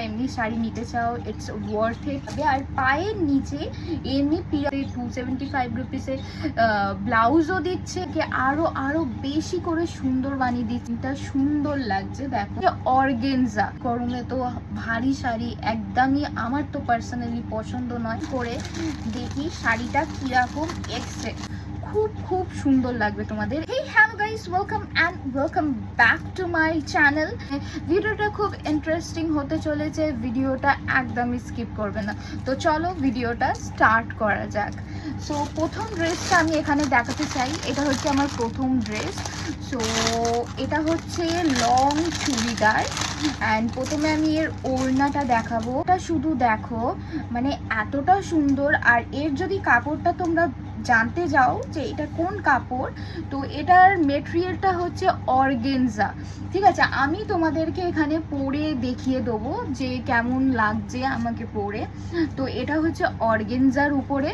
এমনি শাড়ি নিতে চাও ইটস ওয়ার্থ ইট। আর পায়ের নিচে এমনি 275 রুপিসে ব্লাউজও দিচ্ছে, কে আরো বেশি করে সুন্দর বানিয়ে দিচ্ছে। এটা সুন্দর লাগছে দেখো, অর্গেনজা। গরমে তো ভারী শাড়ি একদমই আমার তো পার্সোনালি পছন্দ নয়। করে দেখি শাড়িটা কিরকম, খুব সুন্দর লাগবে তোমাদের। এই hello guys, welcome back to my channel. ভিডিওটা খুব ইন্টারেস্টিং হতে চলেছে, ভিডিওটা একদমই স্কিপ করবে না। তো চলো ভিডিওটা স্টার্ট করা যাক। সো প্রথম ড্রেসটা আমি এখানে দেখাতে চাই, এটা হচ্ছে আমার প্রথম ড্রেস। সো এটা হচ্ছে লং চুড়িদার অ্যান্ড প্রথমে আমি এর ওড়নাটা দেখাবো। এটা শুধু দেখো, মানে এতটা সুন্দর। আর এর যদি কাপড়টা তোমরা জানতে যাও যে এটা কোন কাপড়, তো এটার মেটেরিয়ালটা হচ্ছে অর্গেনজা। ঠিক আছে, আমি তোমাদেরকে এখানে পরে দেখিয়ে দেবো যে কেমন লাগছে আমাকে পরে। তো এটা হচ্ছে অর্গেনজার উপরে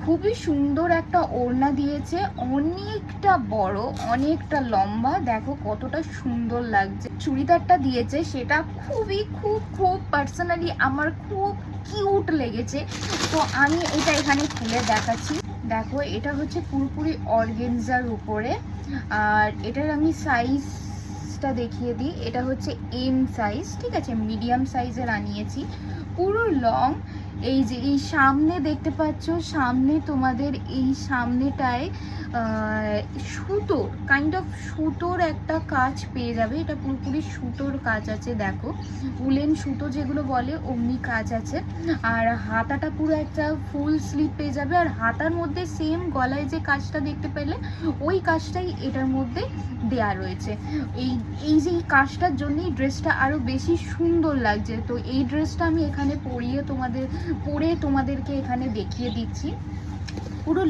খুবই সুন্দর একটা ওড়না দিয়েছে, অনেকটা বড়, অনেকটা লম্বা। দেখো কতটা সুন্দর লাগছে। চুড়িদারটা দিয়েছে সেটা খুব পার্সোনালি আমার খুব কিউট লেগেছে। তো আমি এটা এখানে খুলে দেখাচ্ছি। দেখো এটা হচ্ছে পুরোপুরি অর্গেনজার উপরে। আর এটার আমি সাইজটা দেখিয়ে দিই, এটা হচ্ছে এম সাইজ। ঠিক আছে, মিডিয়াম সাইজের আনিয়েছি। পুরো লং, এই যে এই সামনে দেখতে পাচ্ছ, সামনে তোমাদের এই সামনেটায় সুতোর কাইন্ড অফ সুতোর একটা কাজ পেয়ে যাবে। এটা পুরোপুরি সুতোর কাজ আছে, দেখো উলেন সুতো যেগুলো বলে অমনি কাজ আছে। আর হাতাটা পুরো একটা ফুল স্লিভ পেয়ে যাবে। আর হাতার মধ্যে সেম গলায় যে কাজটা দেখতে পেলে ওই কাজটাই এটার মধ্যে দেয়া রয়েছে। এই যে এই কাজটার জন্যই ড্রেসটা আরো বেশি সুন্দর লাগছে। তো এই ড্রেসটা আমি এখানে পরে তোমাদেরকে এখানে দেখিয়ে দিচ্ছি। পুরো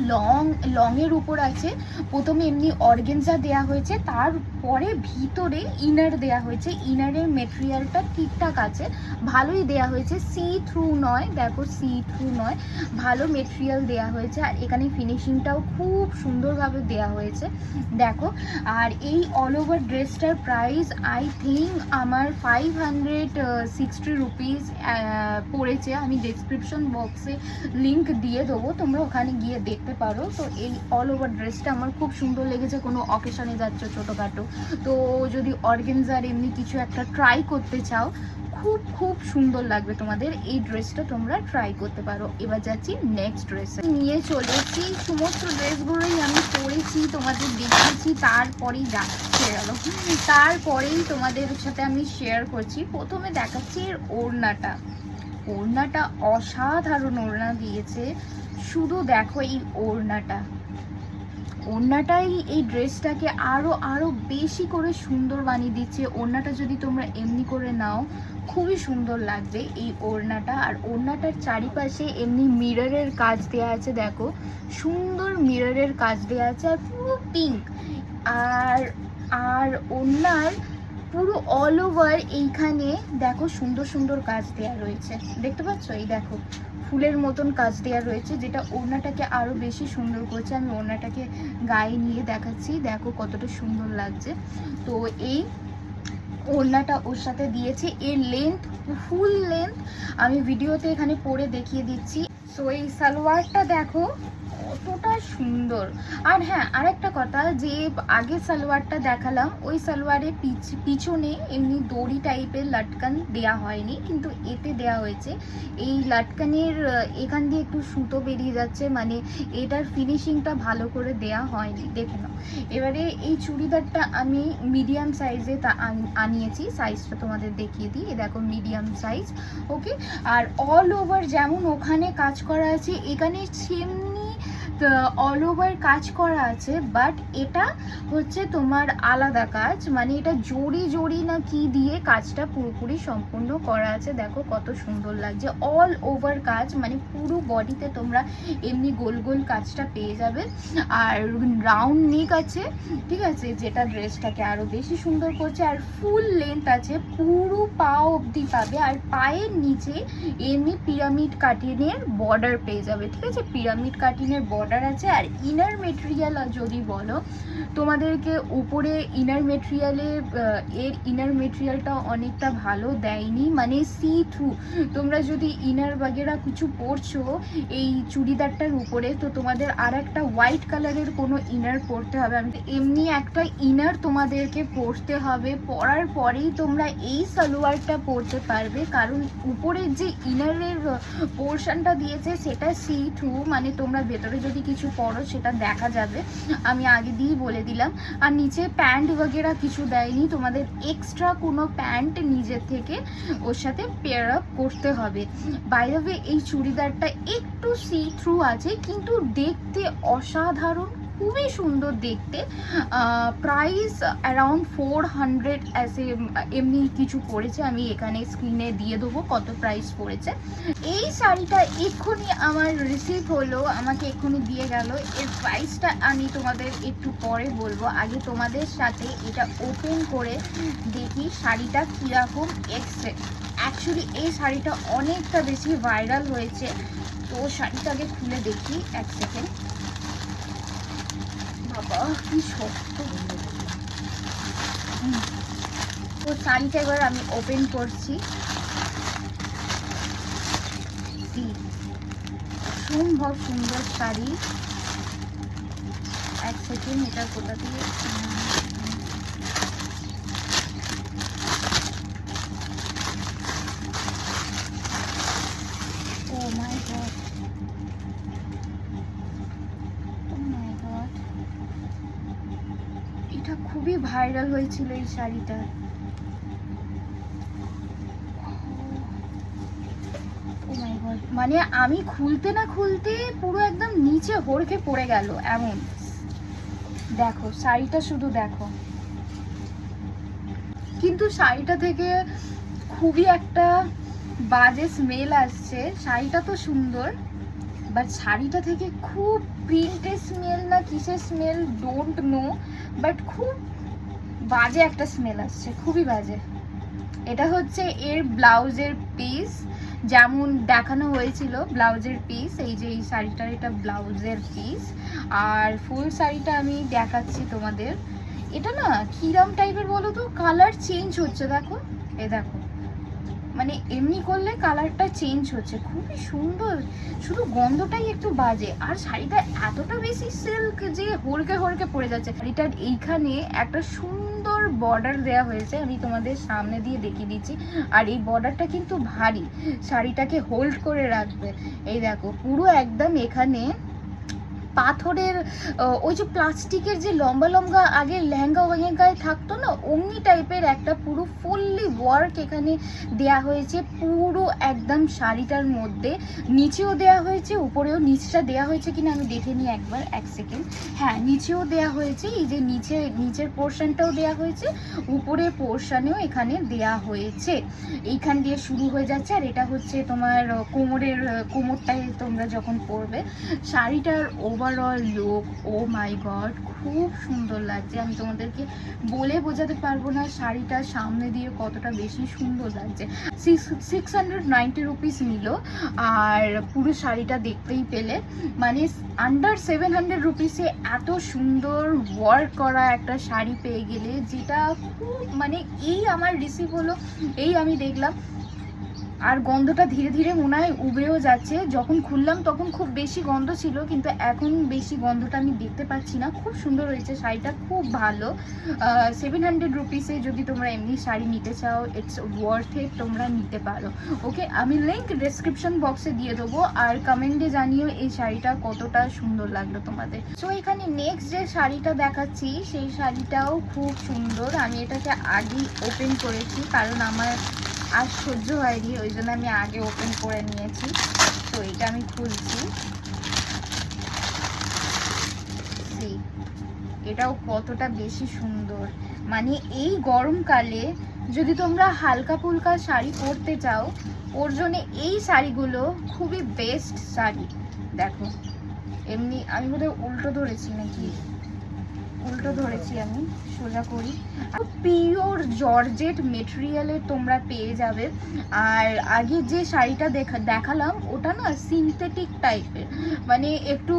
লংয়ের উপর আছে। প্রথমে এমনি অর্গেনজা দেয়া হয়েছে, তারপরে ভিতরে ইনার দেয়া হয়েছে। ইনারের মেটেরিয়ালটা ঠিকঠাক আছে, ভালোই দেয়া হয়েছে, সি থ্রু নয়। দেখো সি থ্রু নয়, ভালো মেটেরিয়াল দেয়া হয়েছে। আর এখানে ফিনিশিংটাও খুব সুন্দরভাবে দেয়া হয়েছে দেখো। আর এই অল ওভার ড্রেসটার প্রাইস আই থিঙ্ক আমার 560 রুপিস পড়েছে। আমি ডেসক্রিপশন বক্সে লিঙ্ক দিয়ে দেবো, তোমরা ওখানে গিয়ে দেখতে পারো। তো এই অল ওভার ড্রেসটা আমার খুব সুন্দর লেগেছে। কোনো অকেশনে যাচ্ছ ছোটোখাটো, তো যদি অর্গেনজার এমনি কিছু একটা ট্রাই করতে চাও, খুব সুন্দর লাগবে তোমাদের। এই ড্রেসটা তোমরা ট্রাই করতে পারো। এবার যাচ্ছি নেক্সট ড্রেসে। নিয়ে চলেছি, সমস্ত ড্রেসগুলোই আমি পরেছি, তোমাদের দেখিয়েছি, তারপরেই তারপরেই তোমাদের সাথে আমি শেয়ার করছি। প্রথমে দেখাচ্ছি এর ওড়নাটা অসাধারণ ওড়না দিয়েছে। শুধু দেখো এই ওড়নাটাই এই ড্রেসটাকে আরো বেশি করে সুন্দর বানিয়ে দিচ্ছে। ওড়নাটা যদি তোমরা এমনি করে নাও খুবই সুন্দর লাগবে এই ওড়নাটা। আর ওড়নাটার চারিপাশে এমনি মিররের কাজ দেওয়া আছে, দেখো সুন্দর মিররের কাজ দেওয়া আছে। আর পুরো পিঙ্ক, আর ওড়নার পুরো অল ওভার এইখানে দেখো সুন্দর কাজ দেওয়া রয়েছে, দেখতে পাচ্ছ? এই দেখো ফুলের মতন কাজ দেওয়া রয়েছে, যেটা ওড়নাটাকে আরো বেশি সুন্দর করছে। আমি ওড়নাটাকে গায়ে নিয়ে দেখাচ্ছি, দেখো কতটা সুন্দর লাগছে। তো এই ওড়নাটা ওর সাথে দিয়েছে। এর লেন্থ, ফুল লেন্থ আমি ভিডিওতে এখানে পরে দেখিয়ে দিচ্ছি। সো এই সালোয়ারটা দেখো কতটা সুন্দর। আর হ্যাঁ, আরেকটা কথা, যে আগে সালোয়ারটা দেখালাম ওই সালোয়ারে পিছনে এমনি দড়ি টাইপের লাটকান দেয়া হয়নি, কিন্তু এতে দেয়া হয়েছে। এই লাটকানের এখান দিয়ে একটু সুতো বেরিয়ে যাচ্ছে, মানে এটার ফিনিশিংটা ভালো করে দেয়া হয়নি, দেখে নাও। এবারে এই চুড়িদারটা আমি মিডিয়াম সাইজে আনিয়েছি, সাইজটা তোমাদের দেখিয়ে দিই। এ দেখো মিডিয়াম সাইজ, ওকে। আর অল ওভার যেমন ওখানে কাজ করা আছে, এখানে সেমনি অল ওভার কাজ করা আছে, বাট এটা হচ্ছে তোমার আলাদা কাজ, মানে এটা জড়ি না কি দিয়ে কাজটা পুরোপুরি সম্পূর্ণ করা আছে। দেখো কত সুন্দর লাগছে, অল ওভার কাজ, মানে পুরো বডিতে তোমরা এমনি গোল কাজটা পেয়ে যাবে। আর রাউন্ড নেক আছে, ঠিক আছে, যেটা ড্রেসটাকে আরো বেশি সুন্দর করছে। আর ফুল লেন্থ আছে, পুরো পা অবধি পাবে। আর পায়ের নিচে এমনি পিরামিড কাটিংয়ের বর্ডার পেয়ে যাবে, ঠিক আছে, পিরামিড কাটিংয়ের বর্ডার বর্ডার আছে। আর ইনার মেটেরিয়াল যদি বলো তোমাদেরকে উপরে ইনার মেটেরিয়ালে এর ইনার মেটেরিয়ালটা অনেকটা ভালো দেয়নি, মানে সি থ্রু। তোমরা যদি ইনার বাগেরা কিছু পরছো এই চুড়িদারটার উপরে, তো তোমাদের আর একটা হোয়াইট কালারের কোনো ইনার পরতে হবে। আমি এমনি একটা ইনার তোমাদেরকে পরতে হবে, পরার পরেই তোমরা এই সালোয়ারটা পরতে পারবে, কারণ উপরের যে ইনারের পোর্শনটা দিয়েছে সেটা সি থ্রু, মানে তোমরা ভেতরে যদি কিছু পরো সেটা দেখা যাবে, আমি আগে দিয়েই বলে দিলাম। আর নিচে প্যান্ট বগেরা কিছু দেয়নি, তোমাদের এক্সট্রা কোনো প্যান্ট নিজের থেকে ওর সাথে পেয়ার আপ করতে হবে। বাই দ্য ওয়ে এই চুড়িদারটা একটু সি থ্রু আছে, কিন্তু দেখতে অসাধারণ, খুবই সুন্দর দেখতে। প্রাইস অ্যারাউন্ড 400 অ্যাসে এমনি কিছু পড়েছে, আমি এখানে স্ক্রিনে দিয়ে দেবো কত প্রাইস পড়েছে। এই শাড়িটা এক্ষুনি আমার রিসিভ হলো, আমাকে এক্ষুনি দিয়ে গেল। এর প্রাইসটা আমি তোমাদের একটু পরে বলবো, আগে তোমাদের সাথে এটা ওপেন করে দেখি শাড়িটা কীরকম। অ্যাকচুয়ালি এই শাড়িটা অনেকটা বেশি ভাইরাল হয়েছে, তো শাড়িটাকে খুলে দেখি এক সেকেন্ড। বাবা কি শক্ত। তো শাড়িটা এবার আমি ওপেন করছি। অসম্ভব সুন্দর শাড়ি। এক সেকেন্ড, এটা কোথা থেকে এটা খুবই ভাইরাল হয়েছিল এই শাড়িটা। মানে আমি খুলতে না খুলতে পুরো একদম নিচে হড়কে পড়ে গেল এমন। দেখো শাড়িটা শুধু দেখো, কিন্তু শাড়িটা থেকে খুবই একটা বাজে স্মেল আসছে। শাড়িটা তো সুন্দর, বাট শাড়িটা থেকে খুব প্রিন্টের স্মেল না কিসের স্মেল ডোন্ট নো, বাট খুব বাজে একটা স্মেল আসছে, খুবই বাজে। এটা হচ্ছে এর ব্লাউজের পিস, যেমন দেখানো হয়েছিল ব্লাউজের পিস, এই যে এই শাড়িটার এটা ব্লাউজের পিস। আর ফুল শাড়িটা আমি দেখাচ্ছি তোমাদের। এটা না কিরম টাইপের বলো তো, কালার চেঞ্জ হচ্ছে, দেখো এ দেখো, মানে এমনি করলে কালারটা চেঞ্জ হচ্ছে, খুবই সুন্দর, শুধু গন্ধটাই একটু বাজে। আর শাড়িটা এতটা বেশি সিল্ক যে হড়কে হড়কে পড়ে যাচ্ছে। শাড়িটার এইখানে একটা সুন্দর বর্ডার দেওয়া হয়েছে, আমি তোমাদের সামনে দিয়ে দেখিয়ে দিচ্ছি। আর এই বর্ডারটা কিন্তু ভারী, শাড়িটাকে হোল্ড করে রাখবে। এই দেখো পুরো একদম এখানে পাথরের ওই যে প্লাস্টিকের যে লম্বা লম্বা আগে লেহেঙ্গা ওয়েহেঙ্গায় থাকতো না, অমনি টাইপের একটা পুরো ফুললি ওয়ার্ক এখানে দেয়া হয়েছে পুরো একদম শাড়িটার মধ্যে। নিচেও দেয়া হয়েছে, উপরেও। নিচটা দেয়া হয়েছে কিনা আমি দেখে নিই একবার, এক সেকেন্ড। হ্যাঁ নিচেও দেয়া হয়েছে, এই যে নিচের পোর্শনটাও দেয়া হয়েছে, উপরের পোর্শনেও এখানে দেয়া হয়েছে। এইখান দিয়ে শুরু হয়ে যাচ্ছে। আর এটা হচ্ছে তোমার কোমরটায় তোমরা যখন পরবে। শাড়িটার ওভারঅল লুক, ও মাই গড, খুব সুন্দর লাগছে। আমি তোমাদেরকে বলে বোঝাতে পারবো না শাড়িটা সামনে দিয়ে কতটা বেশি সুন্দর লাগছে। 690 রুপিস নিল। আর পুরো শাড়িটা দেখতেই পেলে, মানে আন্ডার 700 রুপিসে এত সুন্দর ওয়ার্ক করা একটা শাড়ি পেয়ে গেলে, যেটা খুব মানে এই আমার রিসিভ হলো, এই আমি দেখলাম। আর গন্ধটা ধীরে ধীরে মনে হয় উবেও যাচ্ছে। যখন খুললাম তখন খুব বেশি গন্ধ ছিল, কিন্তু এখন বেশি গন্ধটা আমি দেখতে পাচ্ছি না। খুব সুন্দর হয়েছে শাড়িটা, খুব ভালো। 700 রুপিসে যদি তোমরা এমনি শাড়ি নিতে চাও, ইটস ওয়ার্থ ইট, তোমরা নিতে পারো। ওকে, আমি লিঙ্ক ডেসক্রিপশন বক্সে দিয়ে দেবো। আর কমেন্টে জানিও এই শাড়িটা কতটা সুন্দর লাগলো তোমাদের। সো এখানে নেক্সট যে শাড়িটা দেখাচ্ছি সেই শাড়িটাও খুব সুন্দর। আমি এটাকে আগেই ওপেন করেছি, কারণ আমার আর সহ্য হয়নি, ওই জন্য আমি আগে ওপেন করে নিয়েছি। তো এটা আমি খুলছি। এটাও কতটা বেশি সুন্দর, মানে এই গরমকালে যদি তোমরা হালকা ফুলকা শাড়ি পরতে চাও, ওর জন্য এই শাড়িগুলো খুবই বেস্ট শাড়ি। দেখো এমনি আমি বোধহয় উল্টো ধরেছি নাকি, উল্টো ধরেছি আমি, সোজা করি। পিওর জর্জেট মেটেরিয়ালের তোমরা পেয়ে যাবে। আর আগে যে শাড়িটা দেখালাম ওটা না সিনথেটিক টাইপের, মানে একটু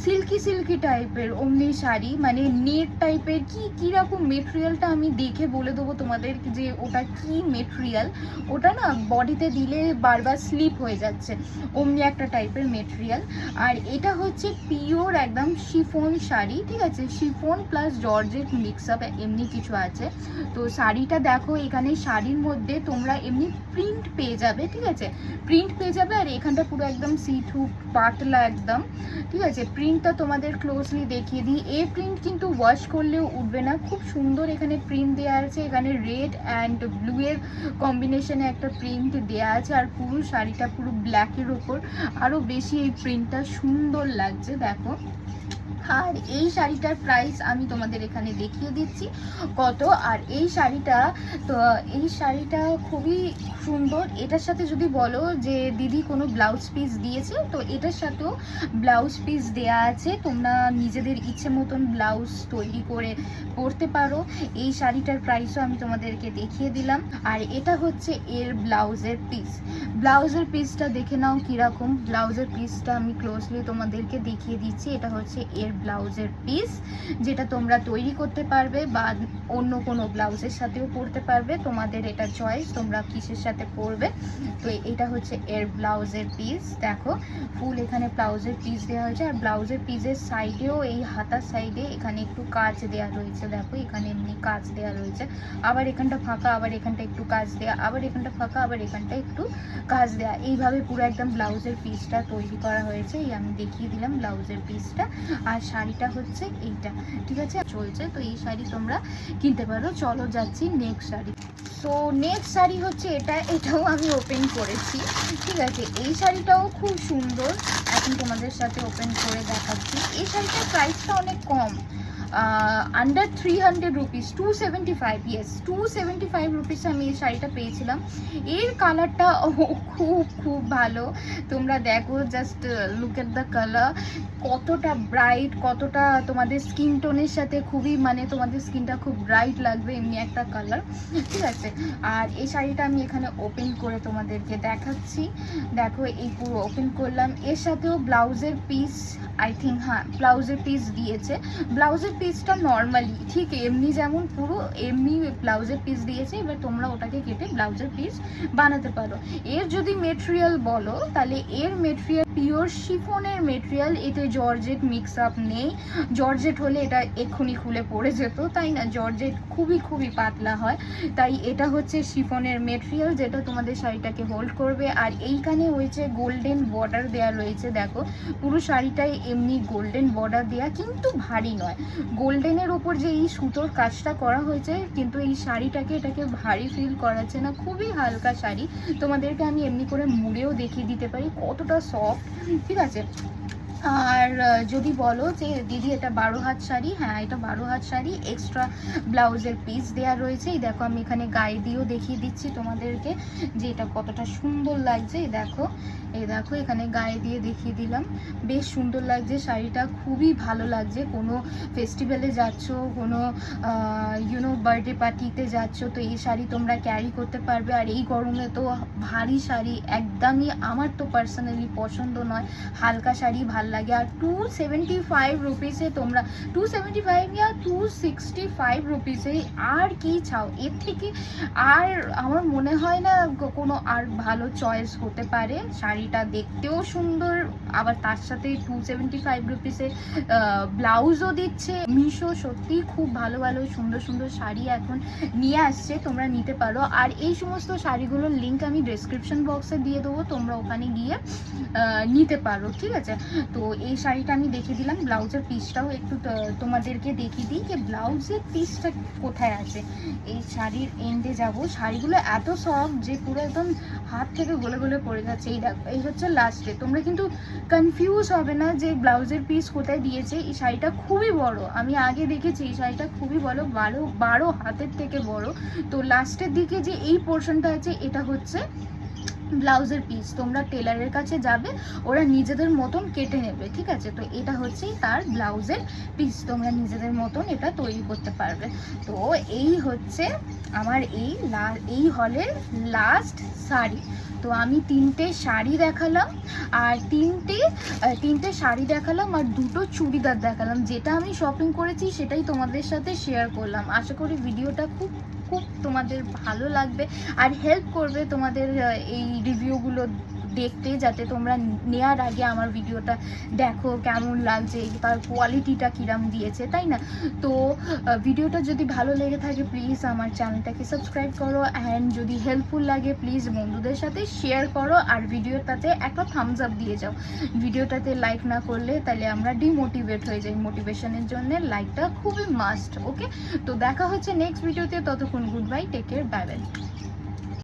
সিল্কি সিল্কি টাইপের অমনি শাড়ি, মানে নেট টাইপের। কীরকম মেটেরিয়ালটা আমি দেখে বলে দেবো তোমাদের যে ওটা কি মেটেরিয়াল। ওটা না বডিতে দিলে বারবার স্লিপ হয়ে যাচ্ছে, অমনি একটা টাইপের মেটেরিয়াল। আর এটা হচ্ছে পিওর একদম শিফন শাড়ি, ঠিক আছে, chiffon plus georgette mix up এমনি কিছু আছে। তো শাড়িটা দেখো, এখানে শাড়ির মধ্যে তোমরা এমনি প্রিন্ট পেয়ে যাবে, ঠিক আছে, প্রিন্ট পেয়ে যাবে। আর এখানটা পুরো একদম সিথু পাতলা একদম, ঠিক আছে। প্রিন্টটা তোমাদের ক্লোজলি দেখিয়ে দিই। এই প্রিন্ট কিন্তু ওয়াশ করলেও উঠবে না, খুব সুন্দর এখানে প্রিন্ট দেওয়া আছে। এখানে রেড অ্যান্ড ব্লু এর কম্বিনেশনে একটা প্রিন্ট দেওয়া আছে। আর পুরো শাড়িটা পুরো ব্ল্যাকের ওপর আরও বেশি এই প্রিন্টটা সুন্দর লাগছে, দেখো। আর এই শাড়িটার প্রাইস আমি তোমাদের এখানে দেখিয়ে দিচ্ছি কত। আর এই শাড়িটা খুবই সুন্দর। এটার সাথে যদি বলো যে দিদি কোনো ব্লাউজ পিস দিয়েছে, তো এটার সাথেও ব্লাউজ পিস দেয়া আছে, তোমরা নিজেদের ইচ্ছে মতন ব্লাউজ তৈরি করে পরতে পারো। এই শাড়িটার প্রাইসও আমি তোমাদেরকে দেখিয়ে দিলাম। আর এটা হচ্ছে এর ব্লাউজের পিস। ব্লাউজের পিসটা দেখে নাও কিরকম। ব্লাউজের পিসটা আমি ক্লোজলি তোমাদেরকে দেখিয়ে দিচ্ছি। এটা হচ্ছে এর ব্লাউজের পিস, যেটা তোমরা তৈরি করতে পারবে বা অন্য কোনো ব্লাউজের সাথেও পরতে পারবে, তোমাদের এটা চয়েস, তোমরা কিসের সাথে পরবে। তো এটা হচ্ছে এর ব্লাউজের পিস, দেখো ফুল এখানে ব্লাউজের পিস দেওয়া হয়েছে। আর ব্লাউজের পিসের সাইডেও এই হাতার সাইডে এখানে একটু কাজ দেওয়া রয়েছে, দেখো এখানে এমনি কাজ দেওয়া রয়েছে। আবার এখানটা ফাঁকা, আবার এখানটা একটু কাজ দেওয়া, আবার এখানটা ফাঁকা, আবার এখানটা একটু কাজ দেওয়া। এইভাবে পুরো একদম ব্লাউজের পিসটা তৈরি করা হয়েছে। এই আমি দেখিয়ে দিলাম ব্লাউজের পিসটা। আর শাড়িটা হচ্ছে এইটা, ঠিক আছে, চলছে। তো এই শাড়ি তোমরা কিনতে পারো। চলো যাচ্ছি next sari. So next sari হচ্ছে এটাও আমি ওপেন করেছি, ঠিক আছে। এই শাড়িটাও খুব সুন্দর, এখন তোমাদের সাথে ওপেন করে দেখাচ্ছি। এই শাড়িটার প্রাইসটা অনেক কম, আন্ডার 300 রুপিস, 275, ইয়েস 275 রুপিসে আমি এই শাড়িটা পেয়েছিলাম। এর কালারটা খুব খুব ভালো, তোমরা দেখো, just look at the colour, কতটা ব্রাইট, কতটা তোমাদের স্কিন টোনের সাথে খুবই, মানে তোমাদের স্কিনটা খুব ব্রাইট লাগবে এমনি একটা কালার, ঠিক আছে। আর এই শাড়িটা আমি এখানে ওপেন করে তোমাদেরকে দেখাচ্ছি, দেখো এই পুরো ওপেন করলাম। এর সাথেও ব্লাউজের পিস, আই থিঙ্ক, হ্যাঁ ব্লাউজের পিস দিয়েছে। ব্লাউজের পিসটা নর্মালি ঠিক এমনি যেমন পুরো এমনি ব্লাউজের পিস দিয়েছে। এবার তোমরা ওটাকে কেটে ব্লাউজের পিস বানাতে পারো। এর যদি মেটেরিয়াল বলো, তাহলে এর মেটেরিয়াল পিওর শিফনের মেটেরিয়াল, এতে জর্জেট মিক্স আপ নেই। জর্জেট হলে এটা এক্ষুনি খুলে পড়ে যেত, তাই না, জর্জেট খুবই খুবই পাতলা হয়। তাই এটা হচ্ছে শিফনের মেটেরিয়াল, যেটা তোমাদের শাড়িটাকে হোল্ড করবে। আর এইখানে হয়েছে গোল্ডেন বর্ডার দেওয়া রয়েছে, দেখো পুরো শাড়িটাই এমনি গোল্ডেন বর্ডার দেওয়া, কিন্তু ভারী নয়। গোল্ডেনের ওপর যে এই সুতোর কাজটা করা হয়েছে, কিন্তু এই শাড়িটাকে এটাকে ভারী ফিল করাচ্ছে না, খুবই হালকা শাড়ি। তোমাদেরকে আমি এমনি করে মুড়েও দেখিয়ে দিতে পারি কতটা সফট, ঠিক আছে। আর যদি বলো যে দিদি এটা 12 হাত শাড়ি, হ্যাঁ এটা 12 হাত শাড়ি, এক্সট্রা ব্লাউজের পিস দেওয়া রয়েছে। এই দেখো আমি এখানে গায়ে দিয়েও দেখিয়ে দিচ্ছি তোমাদেরকে যে এটা কতটা সুন্দর লাগছে। এই দেখো এখানে গায়ে দিয়ে দেখিয়ে দিলাম, বেশ সুন্দর লাগছে শাড়িটা, খুবই ভালো লাগছে। কোনো ফেস্টিভ্যালে যাচ্ছ, কোনো বার্থডে পার্টিতে যাচ্ছ, তো এই শাড়ি তোমরা ক্যারি করতে পারবে। আর এই গরমে তো ভারী শাড়ি একদমই আমার তো পার্সোনালি পছন্দ নয়, হালকা শাড়ি ভাল লাগে। আর 275 রুপিসে তোমরা 275 ইয়া 265 রুপিসে আর কি চাও, এর থেকে আর আমার মনে হয় না কোনো আর ভালো চয়েস হতে পারে। শাড়িটা দেখতেও সুন্দর, আবার তার সাথে 275 রুপিসে ব্লাউজও দিচ্ছে। মিশো সত্যি খুব ভালো ভালো সুন্দর সুন্দর শাড়ি এখন নিয়ে আসছে, তোমরা নিতে পারো। আর এই সমস্ত শাড়িগুলোর লিঙ্ক আমি ডেসক্রিপশন বক্সে দিয়ে দেবো, তোমরা ওখানে গিয়ে নিতে পারো, ঠিক আছে। তো এই শাড়িটা আমি দেখিয়ে দিলাম, ব্লাউজের পিসটাও একটু তোমাদেরকে দেখিয়ে দিই যে ব্লাউজের পিসটা কোথায় আছে। এই শাড়ির এন্ডে যাব, শাড়িগুলো এত সফট যে পুরো একদম হাত থেকে গলে গলে পড়ে যাচ্ছে। এই দেখো এই হচ্ছে লাস্টে, তোমরা কিন্তু কনফিউজ হবে না যে ব্লাউজের পিস কোথায় দিয়েছে। এই শাড়িটা খুবই বড়, আমি আগে দেখেছি এই শাড়িটা খুবই বড়, 12 হাতের থেকে বড়। তো লাস্টের দিকে যে এই পোর্শনটা আছে এটা হচ্ছে ব্লাউজের পিস তোমরা টেলারের কাছে যাবে, ওরা নিজেদের মতন কেটে নেবে, ঠিক আছে। তো এটা হচ্ছে তার ব্লাউজের পিস, তোমরা নিজেদের মতন এটা তৈরি করতে পারবে। তো এই হচ্ছে আমার এই হলের লাস্ট শাড়ি। তো আমি তিনটে শাড়ি দেখালাম, আর তিনটে শাড়ি দেখালাম আর দুটো চুড়িদার দেখালাম। যেটা আমি শপিং করেছি সেটাই তোমাদের সাথে শেয়ার করলাম। আশা করি ভিডিওটা খুব খুব তোমাদের ভালো লাগবে আর হেল্প করবে তোমাদের এই রিভিউগুলো দেখতে, যাতে তোমরা নেওয়ার আগে আমার ভিডিওটা দেখো কেমন লাগছে, তার কোয়ালিটিটা কিরম দিয়েছে, তাই না। তো ভিডিওটা যদি ভালো লেগে থাকে প্লিজ আমার চ্যানেলটাকে সাবস্ক্রাইব করো, অ্যান্ড যদি হেল্পফুল লাগে প্লিজ বন্ধুদের সাথে শেয়ার করো, আর ভিডিওটাতে একটা থামস আপ দিয়ে যাও। ভিডিওটাতে লাইক না করলে তাহলে আমরা ডিমোটিভেট হয়ে যাই, মোটিভেশনের জন্য লাইকটা খুবই মাস্ট। ওকে, তো দেখা হচ্ছে নেক্সট ভিডিওতে, ততক্ষণ good bye, take care, bye by.